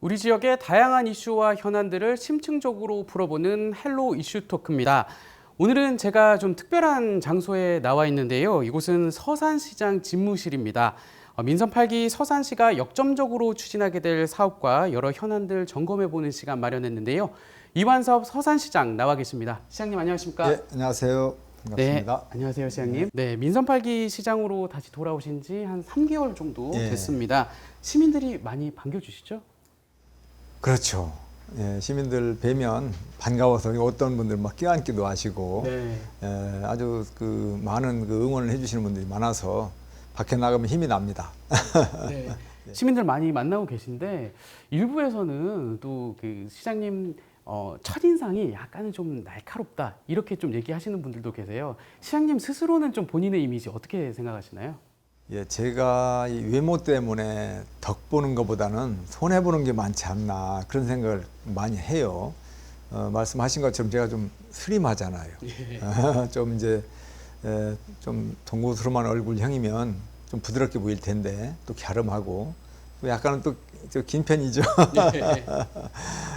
우리 지역의 다양한 이슈와 현안들을 심층적으로 풀어보는 헬로 이슈 토크입니다. 오늘은 제가 좀 특별한 장소에 나와 있는데요. 이곳은 서산시장 집무실입니다. 민선 8기 서산시가 역점적으로 추진하게 될 사업과 여러 현안들 점검해보는 시간 마련했는데요. 이완섭 서산시장 나와 계십니다. 시장님 안녕하십니까? 네, 안녕하세요. 반갑습니다. 네, 안녕하세요 시장님. 네, 민선 8기 시장으로 다시 돌아오신 지 한 3개월 정도 예. 됐습니다. 시민들이 많이 반겨주시죠? 그렇죠. 예, 시민들 뵈면 반가워서 어떤 분들 막 껴안기도 하시고 네. 예, 아주 그 많은 그 응원을 해주시는 분들이 많아서 밖에 나가면 힘이 납니다. 네. 시민들 많이 만나고 계신데 일부에서는 또 그 시장님 첫인상이 약간은 좀 날카롭다 이렇게 좀 얘기하시는 분들도 계세요. 시장님 스스로는 좀 본인의 이미지 어떻게 생각하시나요? 예, 제가 이 외모 때문에 덕 보는 것보다는 손해 보는 게 많지 않나 그런 생각을 많이 해요. 말씀하신 것처럼 제가 좀 슬림하잖아요. 좀 이제 좀 동고스름한 얼굴형이면 좀 부드럽게 보일 텐데 또 갸름하고 또 약간은 또 긴 편이죠.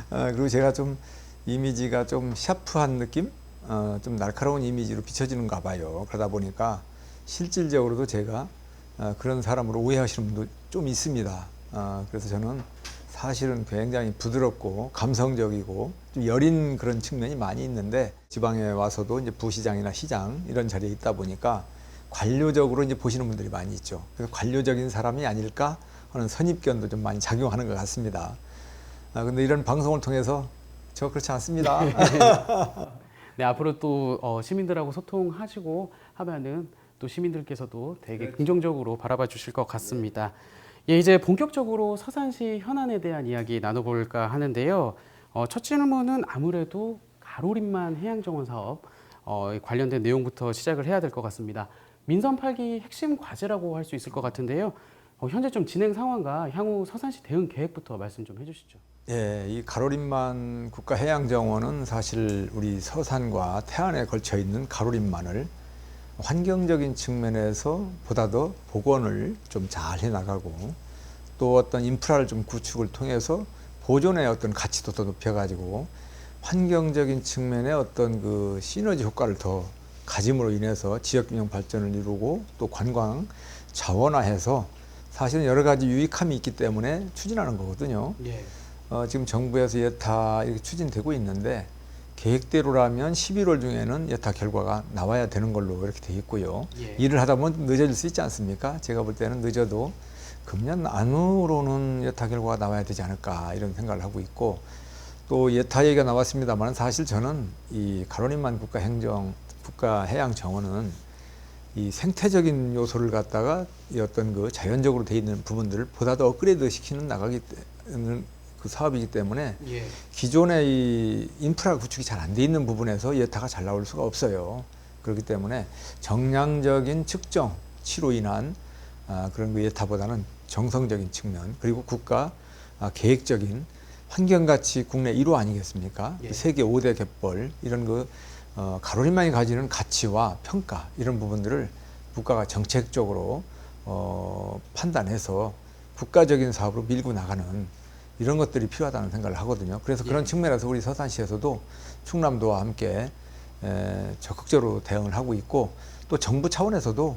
그리고 제가 좀 이미지가 좀 샤프한 느낌, 좀 날카로운 이미지로 비춰지는가 봐요. 그러다 보니까 실질적으로도 제가 그런 사람으로 오해하시는 분도 좀 있습니다. 그래서 저는 사실은 굉장히 부드럽고 감성적이고 좀 여린 그런 측면이 많이 있는데 지방에 와서도 이제 부시장이나 시장 이런 자리에 있다 보니까 관료적으로 이제 보시는 분들이 많이 있죠. 그래서 관료적인 사람이 아닐까 하는 선입견도 좀 많이 작용하는 것 같습니다. 근데 이런 방송을 통해서 저 그렇지 않습니다. 네, 앞으로 또 시민들하고 소통하시고 하면은 또 시민들께서도 되게 긍정적으로 바라봐 주실 것 같습니다. 예, 이제 본격적으로 서산시 현안에 대한 이야기 나눠볼까 하는데요. 첫 질문은 아무래도 가로림만 해양정원 사업 관련된 내용부터 시작을 해야 될 것 같습니다. 민선 8기 핵심 과제라고 할 수 있을 것 같은데요. 현재 좀 진행 상황과 향후 서산시 대응 계획부터 말씀 좀 해주시죠. 예, 이 가로림만 국가해양정원은 사실 우리 서산과 태안에 걸쳐 있는 가로림만을 환경적인 측면에서 보다 더 복원을 좀 잘 해나가고 또 어떤 인프라를 좀 구축을 통해서 보존의 어떤 가치도 더 높여가지고 환경적인 측면의 어떤 그 시너지 효과를 더 가짐으로 인해서 지역균형 발전을 이루고 또 관광 자원화해서 사실은 여러 가지 유익함이 있기 때문에 추진하는 거거든요. 예. 지금 정부에서 여타 이렇게 추진되고 있는데 계획대로라면 11월 중에는 여타 결과가 나와야 되는 걸로 이렇게 돼 있고요. 예. 일을 하다 보면 늦어질 수 있지 않습니까? 제가 볼 때는 늦어도 금년 안으로는 여타 결과가 나와야 되지 않을까 이런 생각을 하고 있고 또 여타 얘기가 나왔습니다만 사실 저는 이 가로림만 국가해양정원은 이 생태적인 요소를 갖다가 이 어떤 그 자연적으로 돼 있는 부분들을 보다 더 업그레이드 시키는 나가기 때는 그 사업이기 때문에 예. 기존의 이 인프라 구축이 잘 안 돼 있는 부분에서 여타가 잘 나올 수가 없어요. 그렇기 때문에 정량적인 측정치로 인한 그런 그 여타보다는 정성적인 측면 그리고 국가 계획적인 환경가치 국내 1호 아니겠습니까? 예. 세계 5대 갯벌 이런 그 가로림만이 가지는 가치와 평가 이런 부분들을 국가가 정책적으로 판단해서 국가적인 사업으로 밀고 나가는 이런 것들이 필요하다는 생각을 하거든요. 그래서 그런 측면에서 우리 서산시에서도 충남도와 함께 적극적으로 대응을 하고 있고 또 정부 차원에서도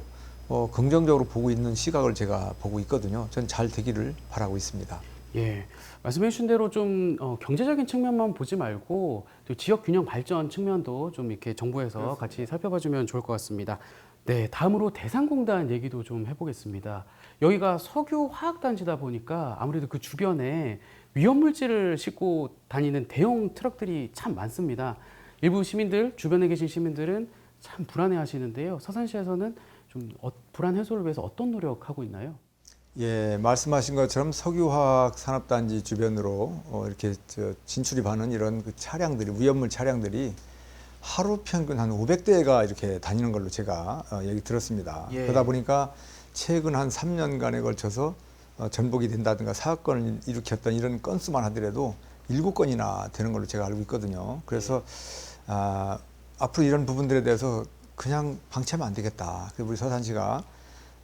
긍정적으로 보고 있는 시각을 제가 보고 있거든요. 전 잘 되기를 바라고 있습니다. 예, 말씀해 주신 대로 좀 경제적인 측면만 보지 말고 또 지역 균형 발전 측면도 좀 이렇게 정부에서 그렇습니다. 같이 살펴봐 주면 좋을 것 같습니다. 네, 다음으로 대산공단 얘기도 좀 해보겠습니다. 여기가 석유 화학단지다 보니까 아무래도 그 주변에 위험물질을 싣고 다니는 대형 트럭들이 참 많습니다. 일부 시민들, 주변에 계신 시민들은 참 불안해 하시는데요. 서산시에서는 좀 불안 해소를 위해서 어떤 노력하고 있나요? 예, 말씀하신 것처럼 석유화학 산업단지 주변으로 이렇게 진출입하는 이런 그 차량들이 위험물 차량들이 하루 평균 한 500대가 이렇게 다니는 걸로 제가 얘기 들었습니다. 예. 그러다 보니까 최근 한 3년간에 걸쳐서 전복이 된다든가 사건을 일으켰던 이런 건수만 하더라도 7건이나 되는 걸로 제가 알고 있거든요. 그래서 앞으로 이런 부분들에 대해서 그냥 방치하면 안 되겠다. 그래서 우리 서산시가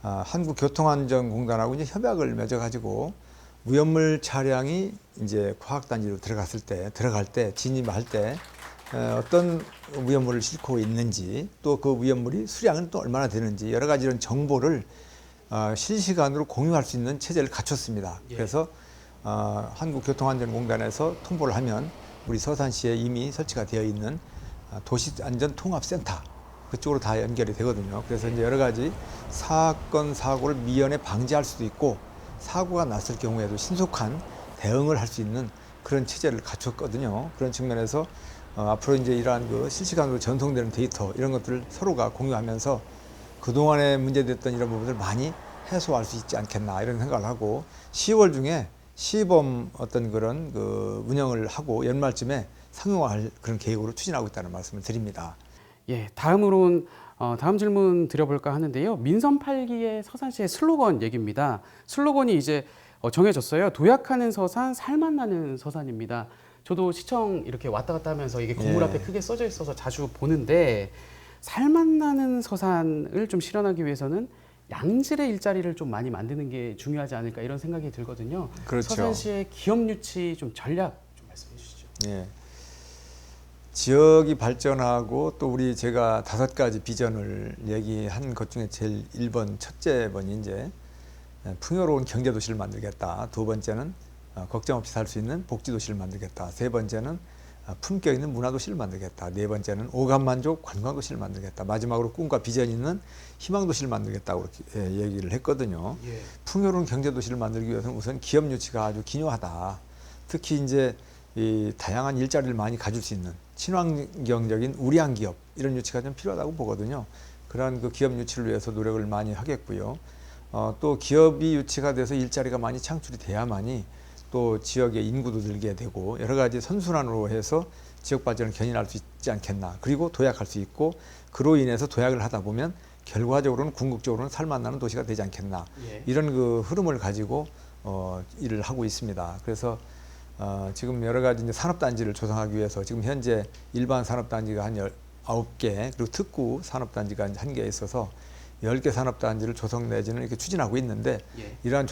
한국교통안전공단하고 이제 협약을 맺어가지고 무연물 차량이 이제 과학단지로 들어갈 때 진입할 때 어떤 무연물을 싣고 있는지 또 그 무연물이 수량은 또 얼마나 되는지 여러 가지 이런 정보를 실시간으로 공유할 수 있는 체제를 갖췄습니다. 예. 그래서 한국교통안전공단에서 통보를 하면 우리 서산시에 이미 설치가 되어 있는 도시안전통합센터 그쪽으로 다 연결이 되거든요. 그래서 이제 여러 가지 사건 사고를 미연에 방지할 수도 있고 사고가 났을 경우에도 신속한 대응을 할 수 있는 그런 체제를 갖췄거든요. 그런 측면에서 앞으로 이제 이러한 그 실시간으로 전송되는 데이터 이런 것들을 서로가 공유하면서 그동안에 문제됐던 이런 부분들 많이 해소할 수 있지 않겠나 이런 생각을 하고 10월 중에 시범 어떤 그런 그 운영을 하고 연말쯤에 상용화할 그런 계획으로 추진하고 있다는 말씀을 드립니다. 예, 다음으로는 다음 질문 드려볼까 하는데요. 민선 8기의 서산시의 슬로건 얘기입니다. 슬로건이 이제 정해졌어요. 도약하는 서산, 살맛 나는 서산입니다. 저도 시청 이렇게 왔다 갔다 하면서 이게 건물 예. 앞에 크게 써져 있어서 자주 보는데 살맛 나는 서산을 좀 실현하기 위해서는 양질의 일자리를 좀 많이 만드는 게 중요하지 않을까 이런 생각이 들거든요. 그렇죠. 서산시의 기업 유치 좀 전략 좀 말씀해 주시죠. 예. 지역이 발전하고 또 우리 제가 5가지 비전을 얘기한 것 중에 제일 1번 첫째 번이 이제 풍요로운 경제도시를 만들겠다. 두 번째는 걱정 없이 살 수 있는 복지도시를 만들겠다. 세 번째는 품격 있는 문화도시를 만들겠다. 네 번째는 오감만족 관광도시를 만들겠다. 마지막으로 꿈과 비전이 있는 희망도시를 만들겠다고 이렇게 얘기를 했거든요. 예. 풍요로운 경제도시를 만들기 위해서는 우선 기업 유치가 아주 기묘하다. 특히 이제 이 다양한 일자리를 많이 가질 수 있는 친환경적인 우량 기업 이런 유치가 좀 필요하다고 보거든요. 그러한 그 기업 유치를 위해서 노력을 많이 하겠고요. 또 기업이 유치가 돼서 일자리가 많이 창출이 돼야만이 또 지역의 인구도 늘게 되고 여러 가지 선순환으로 해서 지역 발전을 견인할 수 있지 않겠나. 그리고 도약할 수 있고 그로 인해서 도약을 하다 보면 결과적으로는 궁극적으로는 살맛나는 도시가 되지 않겠나. 예. 이런 그 흐름을 가지고 일을 하고 있습니다. 그래서 지금 여러 가지 이제 산업단지를 조성하기 위해서 지금 현재 일반 산업단지가 한 19개 그리고 특구 산업단지가 1개 있어서 10개 산업단지를 조성 내지는 이렇게 추진하고 있는데 예. 이러한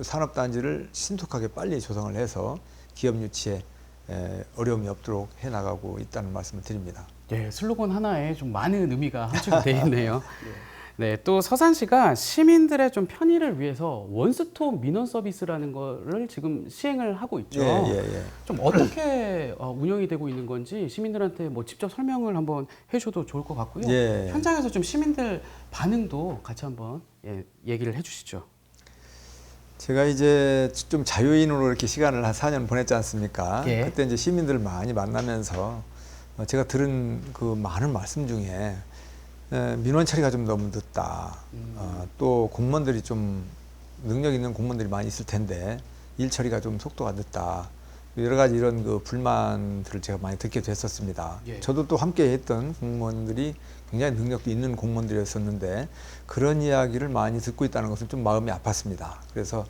산업단지를 신속하게 빨리 조성을 해서 기업 유치에 어려움이 없도록 해나가고 있다는 말씀을 드립니다. 예, 슬로건 하나에 좀 많은 의미가 함축이 되어 있네요. 네, 또 서산시가 시민들의 좀 편의를 위해서 원스톱 민원 서비스라는 거를 지금 시행을 하고 있죠. 예. 좀 어떻게 운영이 되고 있는 건지 시민들한테 뭐 직접 설명을 한번 해줘도 좋을 것 같고요. 예. 현장에서 좀 시민들 반응도 같이 한번 얘기를 해주시죠. 제가 이제 좀 자유인으로 이렇게 시간을 한 4년 보냈지 않습니까? 예. 그때 이제 시민들을 많이 만나면서 제가 들은 그 많은 말씀 중에 민원 처리가 좀 너무 늦다. 또 공무원들이 좀 능력 있는 공무원들이 많이 있을 텐데 일 처리가 좀 속도가 늦다. 여러 가지 이런 그 불만들을 제가 많이 듣게 됐었습니다. 예. 저도 또 함께 했던 공무원들이 굉장히 능력도 있는 공무원들이었었는데 그런 이야기를 많이 듣고 있다는 것은 좀 마음이 아팠습니다. 그래서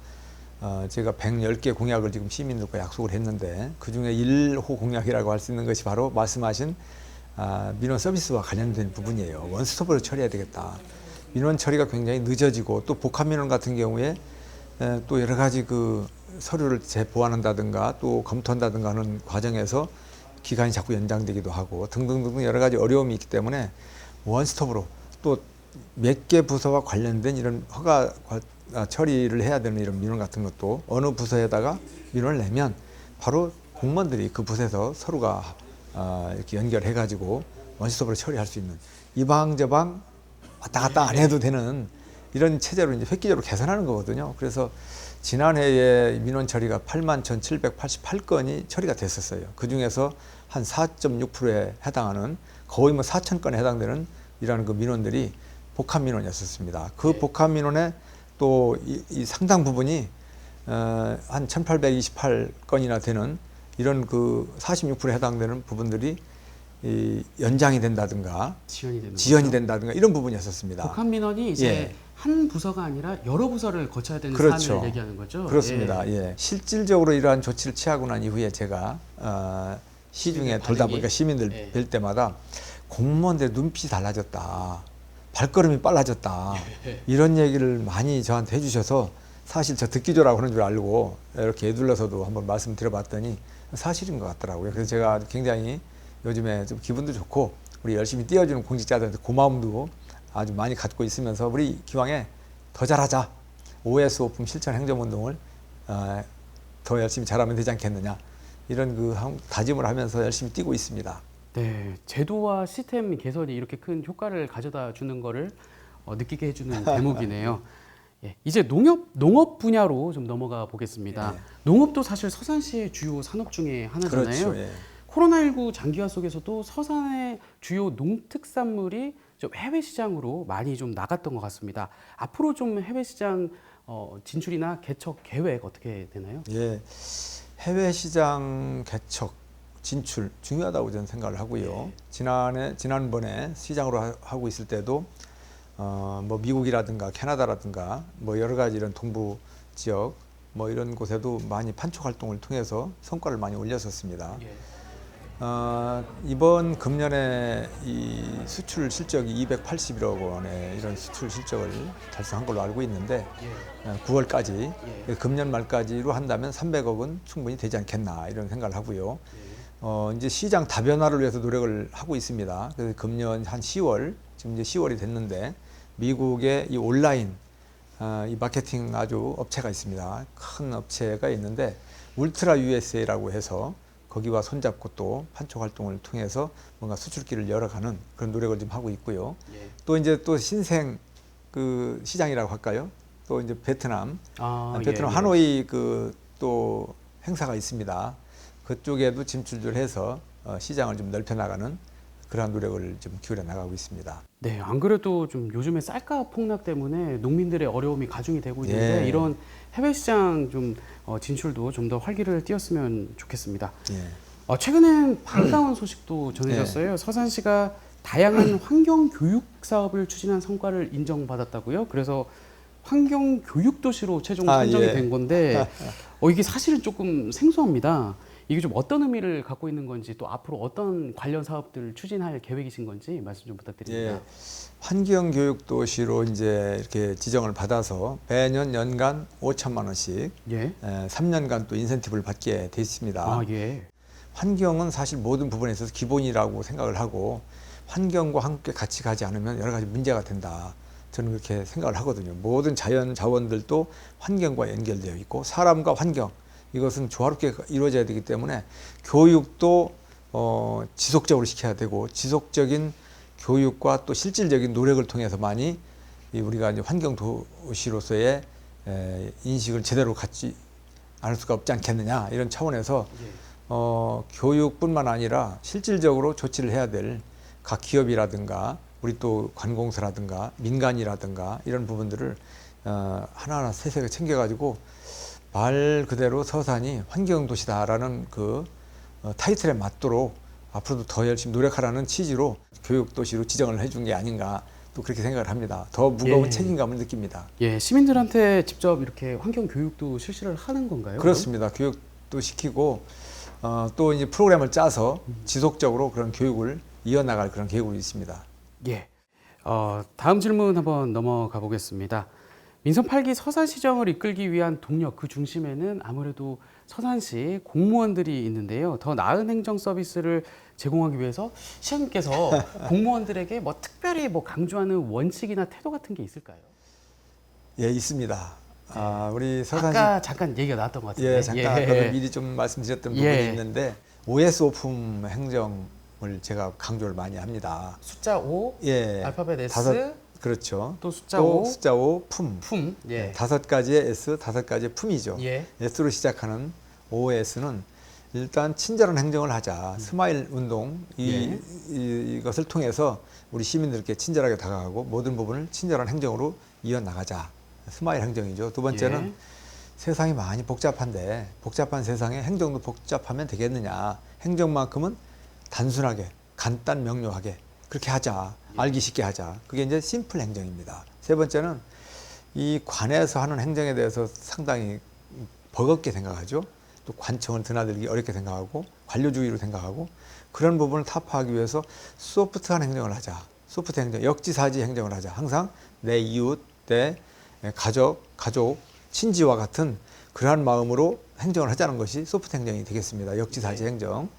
제가 110개 공약을 지금 시민들과 약속을 했는데 그중에 1호 공약이라고 할 수 있는 것이 바로 말씀하신 민원 서비스와 관련된 부분이에요. 원스톱으로 처리해야 되겠다. 민원 처리가 굉장히 늦어지고 또 복합 민원 같은 경우에 또 여러 가지 그 서류를 재보완한다든가 또 검토한다든가 하는 과정에서 기간이 자꾸 연장되기도 하고 등등등 여러 가지 어려움이 있기 때문에 원스톱으로 또 몇 개 부서와 관련된 이런 허가 처리를 해야 되는 이런 민원 같은 것도 어느 부서에다가 민원을 내면 바로 공무원들이 그 부서에서 서로가 이렇게 연결해 가지고 원스톱으로 처리할 수 있는 이 방 저 방 왔다 갔다 안 해도 되는 이런 체제로 이제 획기적으로 개선하는 거거든요. 그래서 지난해에 민원 처리가 81,788건이 처리가 됐었어요. 그 중에서 한 4.6%에 해당하는 거의 뭐 4,000건에 해당되는 이라는 그 민원들이 복합 민원이었습니다. 그 복합 민원의 또 이 상당 부분이 한 1,828건이나 되는 이런 그 46%에 해당되는 부분들이 이 연장이 된다든가 지연이 된다든가 이런 부분이었었습니다. 복합 민원이 이제 예. 한 부서가 아니라 여러 부서를 거쳐야 되는 그렇죠. 사안을 얘기하는 거죠. 그렇습니다. 예. 실질적으로 이러한 조치를 취하고 난 이후에 제가 시중에 돌다 보니까 시민들 예. 뵐 때마다 공무원들의 눈빛이 달라졌다. 발걸음이 빨라졌다. 이런 얘기를 많이 저한테 해주셔서 사실 저 듣기조라고 하는 줄 알고 이렇게 애둘러서도 한번 말씀드려봤더니 사실인 것 같더라고요. 그래서 제가 굉장히 요즘에 좀 기분도 좋고 우리 열심히 띄워주는 공직자들한테 고마움도 아주 많이 갖고 있으면서 우리 기왕에 더 잘하자. OS 오품 실천 행정운동을 더 열심히 잘하면 되지 않겠느냐. 이런 그 다짐을 하면서 열심히 뛰고 있습니다. 네, 제도와 시스템 개선이 이렇게 큰 효과를 가져다 주는 거를 느끼게 해주는 대목이네요. 예, 이제 농업 분야로 좀 넘어가 보겠습니다. 예. 농업도 사실 서산시의 주요 산업 중에 하나잖아요. 그렇죠. 예. 코로나19 장기화 속에서도 서산의 주요 농특산물이 좀 해외 시장으로 많이 좀 나갔던 것 같습니다. 앞으로 좀 해외 시장 진출이나 개척 계획 어떻게 되나요? 예. 해외 시장 개척, 진출 중요하다고 저는 생각을 하고요. 지난번에 시장으로 하고 있을 때도 뭐 미국이라든가 캐나다라든가 뭐 여러 가지 이런 동부 지역 뭐 이런 곳에도 많이 판촉 활동을 통해서 성과를 많이 올렸었습니다. 예. 이번 금년에 이 수출 실적이 281억 원의 이런 수출 실적을 달성한 걸로 알고 있는데 예. 9월까지 예. 금년 말까지로 한다면 300억은 충분히 되지 않겠나 이런 생각을 하고요. 이제 시장 다변화를 위해서 노력을 하고 있습니다. 그래서 금년 한 10월 지금 이제 10월이 됐는데 미국의 이 온라인 이 마케팅 아주 업체가 있습니다. 큰 업체가 있는데 울트라 USA라고 해서 거기와 손잡고 또 판촉 활동을 통해서 뭔가 수출길을 열어가는 그런 노력을 좀 하고 있고요. 예. 또 이제 또 신생 그 시장이라고 할까요? 또 이제 베트남 예. 하노이 그 또 행사가 있습니다. 그쪽에도 진출을 해서 시장을 좀 넓혀 나가는 그러한 노력을 좀 기울여 나가고 있습니다. 네, 안 그래도 좀 요즘에 쌀가 폭락 때문에 농민들의 어려움이 가중이 되고 있는데 예. 이런 해외 시장 좀 진출도 좀 더 활기를 띄웠으면 좋겠습니다. 예. 최근엔 반가운 소식도 전해졌어요. 서산시가 다양한 환경 교육 사업을 추진한 성과를 인정받았다고요. 그래서 환경 교육 도시로 최종 선정이 예. 된 건데 이게 사실은 조금 생소합니다. 이게 좀 어떤 의미를 갖고 있는 건지 또 앞으로 어떤 관련 사업들을 추진할 계획이신 건지 말씀 좀 부탁드립니다. 예. 환경교육도시로 이제 이렇게 지정을 받아서 매년 연간 5천만 원씩 예. 3년간 또 인센티브를 받게 돼 있습니다. 아, 예. 환경은 사실 모든 부분에 있어서 기본이라고 생각을 하고 환경과 함께 같이 가지 않으면 여러 가지 문제가 된다. 저는 그렇게 생각을 하거든요. 모든 자연 자원들도 환경과 연결되어 있고 사람과 환경 이것은 조화롭게 이루어져야 되기 때문에 교육도 지속적으로 시켜야 되고 지속적인 교육과 또 실질적인 노력을 통해서 많이 우리가 이제 환경 도시로서의 인식을 제대로 갖지 않을 수가 없지 않겠느냐 이런 차원에서 교육뿐만 아니라 실질적으로 조치를 해야 될 각 기업이라든가 우리 또 관공서라든가 민간이라든가 이런 부분들을 하나하나 세세하게 챙겨가지고 말 그대로 서산이 환경도시다라는 그 타이틀에 맞도록 앞으로도 더 열심히 노력하라는 취지로 교육도시로 지정을 해준 게 아닌가 또 그렇게 생각을 합니다. 더 무거운 예. 책임감을 느낍니다. 예, 시민들한테 직접 이렇게 환경 교육도 실시를 하는 건가요? 그렇습니다. 교육도 시키고 또 이제 프로그램을 짜서 지속적으로 그런 교육을 이어나갈 그런 계획이 있습니다. 예. 다음 질문 한번 넘어가 보겠습니다. 민선 8기 서산시정을 이끌기 위한 동력 그 중심에는 아무래도 서산시 공무원들이 있는데요. 더 나은 행정 서비스를 제공하기 위해서 시장님께서 공무원들에게 뭐 특별히 뭐 강조하는 원칙이나 태도 같은 게 있을까요? 예, 있습니다. 우리 서산시 아까 잠깐 얘기가 나왔던 것 같은데. 예, 잠깐 아까도 미리 좀 말씀드렸던 부분이 예. 있는데 OS 오품 행정을 제가 강조를 많이 합니다. 숫자 5, 예, 알파벳 S, 그렇죠. 또 숫자 또 5, 숫자 5 품. 품. 예. 5가지의 S, 5가지의 품이죠. 예. S로 시작하는 OS는 일단 친절한 행정을 하자. 스마일 운동 이것을 통해서 우리 시민들께 친절하게 다가가고 모든 부분을 친절한 행정으로 이어나가자. 스마일 행정이죠. 두 번째는 예. 세상이 많이 복잡한데 복잡한 세상에 행정도 복잡하면 되겠느냐. 행정만큼은 단순하게 간단 명료하게 그렇게 하자. 알기 쉽게 하자. 그게 이제 심플 행정입니다. 세 번째는 이 관에서 하는 행정에 대해서 상당히 버겁게 생각하죠. 또 관청을 드나들기 어렵게 생각하고 관료주의로 생각하고 그런 부분을 타파하기 위해서 소프트한 행정을 하자. 소프트 행정, 역지사지 행정을 하자. 항상 내 이웃, 내 가족 친지와 같은 그러한 마음으로 행정을 하자는 것이 소프트 행정이 되겠습니다. 역지사지 행정.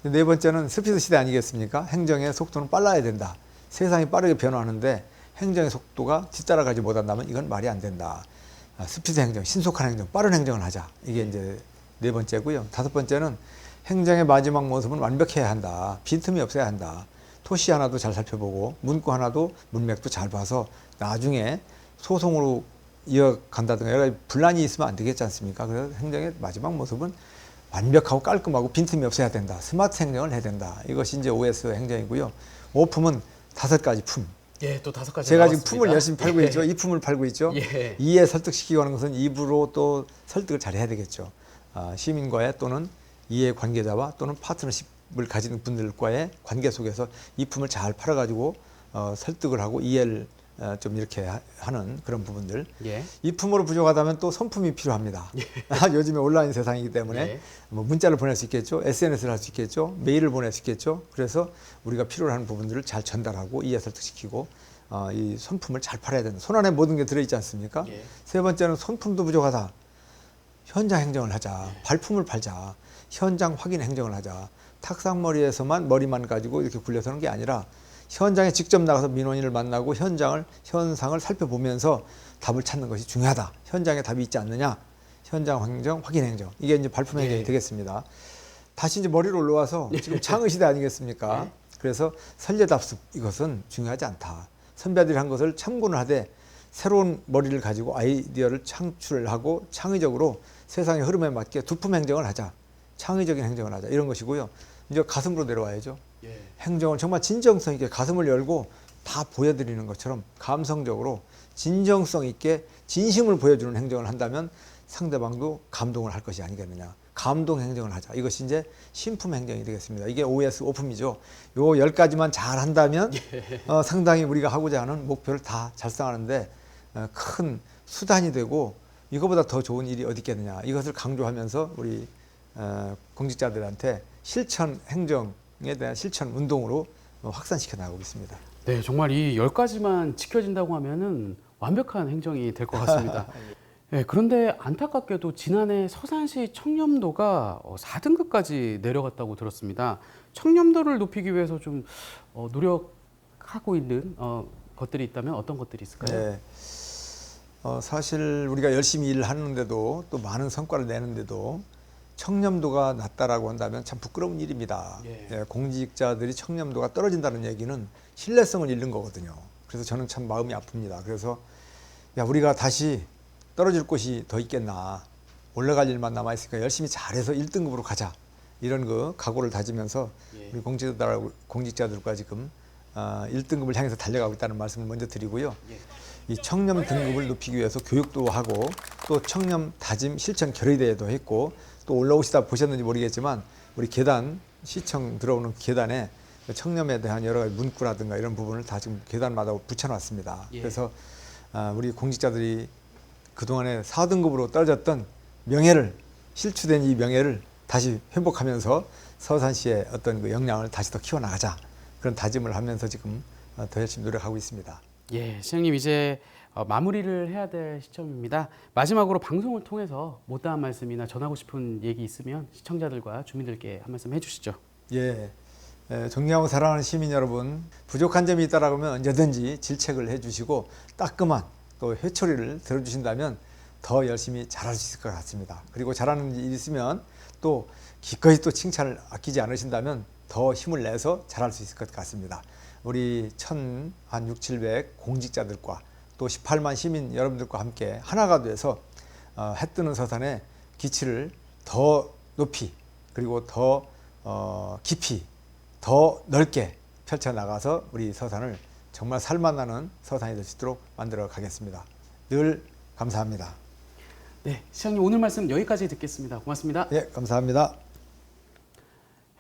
네 번째는 스피드 시대 아니겠습니까? 행정의 속도는 빨라야 된다. 세상이 빠르게 변화하는데 행정의 속도가 뒤따라가지 못한다면 이건 말이 안 된다. 스피드 행정, 신속한 행정, 빠른 행정을 하자. 이게 이제 네 번째고요. 다섯 번째는 행정의 마지막 모습은 완벽해야 한다. 빈틈이 없어야 한다. 토시 하나도 잘 살펴보고 문구 하나도 문맥도 잘 봐서 나중에 소송으로 이어간다든가 여러 가지 분란이 있으면 안 되겠지 않습니까? 그래서 행정의 마지막 모습은 완벽하고 깔끔하고 빈틈이 없어야 된다. 스마트 행정을 해야 된다. 이것이 이제 OS 행정이고요. 오품은 5가지 품. 예, 또 5가지. 제가 나왔습니다. 지금 품을 열심히 팔고 있죠. 이 품을 팔고 있죠. 예. 이에 설득시키고 하는 것은 입으로 또 설득을 잘 해야 되겠죠. 시민과의 또는 이해 관계자와 또는 파트너십을 가지는 분들과의 관계 속에서 이 품을 잘 팔아가지고 설득을 하고 이해를 좀 이렇게 하는 그런 부분들. 예. 이 품으로 부족하다면 또 선품이 필요합니다. 요즘에 온라인 세상이기 때문에 예. 뭐 문자를 보낼 수 있겠죠. SNS를 할 수 있겠죠. 메일을 보낼 수 있겠죠. 그래서 우리가 필요로 하는 부분들을 잘 전달하고 이해 설득시키고 이 손품을 잘 팔아야 된다. 손 안에 모든 게 들어있지 않습니까? 예. 세 번째는 손품도 부족하다. 현장 행정을 하자. 발품을 팔자. 현장 확인 행정을 하자. 탁상머리에서만 머리만 가지고 이렇게 굴려서는 게 아니라 현장에 직접 나가서 민원인을 만나고 현상을 살펴보면서 답을 찾는 것이 중요하다. 현장에 답이 있지 않느냐. 현장 행정, 확인 행정. 이게 이제 발품 행정이 되겠습니다. 다시 이제 머리로 올라와서 지금 창의 시대 아니겠습니까? 그래서 선례답습 이것은 중요하지 않다. 선배들이 한 것을 참고는 하되 새로운 머리를 가지고 아이디어를 창출하고 창의적으로 세상의 흐름에 맞게 두품 행정을 하자. 창의적인 행정을 하자. 이런 것이고요. 이제 가슴으로 내려와야죠. 예. 행정을 정말 진정성 있게 가슴을 열고 다 보여드리는 것처럼 감성적으로 진정성 있게 진심을 보여주는 행정을 한다면 상대방도 감동을 할 것이 아니겠느냐. 감동 행정을 하자. 이것이 이제 신품 행정이 되겠습니다. 이게 OS 오품이죠. 요 10가지만 잘 한다면 상당히 우리가 하고자 하는 목표를 다 달성하는데 큰 수단이 되고 이거보다 더 좋은 일이 어디 있겠느냐. 이것을 강조하면서 우리 공직자들한테 실천 행정에 대한 실천 운동으로 확산시켜 나가고 있습니다. 네, 정말 이 10가지만 지켜진다고 하면은 완벽한 행정이 될 것 같습니다. 네, 그런데 안타깝게도 지난해 서산시 청렴도가 4등급까지 내려갔다고 들었습니다. 청렴도를 높이기 위해서 좀 노력하고 있는 것들이 있다면 어떤 것들이 있을까요? 네. 사실 우리가 열심히 일을 하는데도 또 많은 성과를 내는데도 청렴도가 낮다라고 한다면 참 부끄러운 일입니다. 예. 공직자들이 청렴도가 떨어진다는 얘기는 신뢰성을 잃는 거거든요. 그래서 저는 참 마음이 아픕니다. 그래서 우리가 다시 떨어질 곳이 더 있겠나. 올라갈 일만 남아있으니까 열심히 잘해서 1등급으로 가자. 이런 각오를 다지면서 우리 공직자들과 지금 1등급을 향해서 달려가고 있다는 말씀을 먼저 드리고요. 이 청렴 등급을 높이기 위해서 교육도 하고 또 청렴 다짐 실천 결의대회도 했고 또 올라오시다 보셨는지 모르겠지만 우리 계단 시청 들어오는 계단에 청렴에 대한 여러 가지 문구라든가 이런 부분을 다 지금 계단마다 붙여놨습니다. 그래서 우리 공직자들이 그동안에 4등급으로 떨어졌던 명예를 실추된 이 명예를 다시 회복하면서 서산시의 어떤 역량을 다시 더 키워나가자 그런 다짐을 하면서 지금 더 열심히 노력하고 있습니다. 예, 시장님 이제 마무리를 해야 될 시점입니다. 마지막으로 방송을 통해서 못다한 말씀이나 전하고 싶은 얘기 있으면 시청자들과 주민들께 한 말씀 해주시죠. 예, 존경하고 사랑하는 시민 여러분, 부족한 점이 있다라고 하면 언제든지 질책을 해주시고 따끔한 또 회초리를 들어주신다면 더 열심히 잘할 수 있을 것 같습니다. 그리고 잘하는 일이 있으면 또 기꺼이 또 칭찬을 아끼지 않으신다면 더 힘을 내서 잘할 수 있을 것 같습니다. 우리 한 600-700 공직자들과 또 18만 시민 여러분들과 함께 하나가 돼서 해 뜨는 서산의 기치를 더 높이 그리고 더 깊이 더 넓게 펼쳐나가서 우리 서산을 정말 살만나는 서산이 될 수 있도록 만들어 가겠습니다. 늘 감사합니다. 네, 시장님 오늘 말씀 여기까지 듣겠습니다. 고맙습니다. 예, 감사합니다.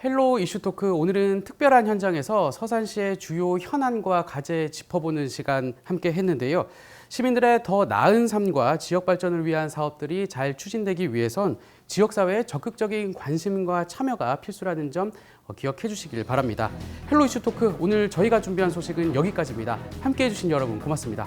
헬로 이슈 토크 오늘은 특별한 현장에서 서산시의 주요 현안과 과제 짚어보는 시간 함께 했는데요. 시민들의 더 나은 삶과 지역 발전을 위한 사업들이 잘 추진되기 위해선 지역사회의 적극적인 관심과 참여가 필수라는 점 기억해 주시길 바랍니다. 헬로 이슈 토크 오늘 저희가 준비한 소식은 여기까지입니다. 함께 해주신 여러분 고맙습니다.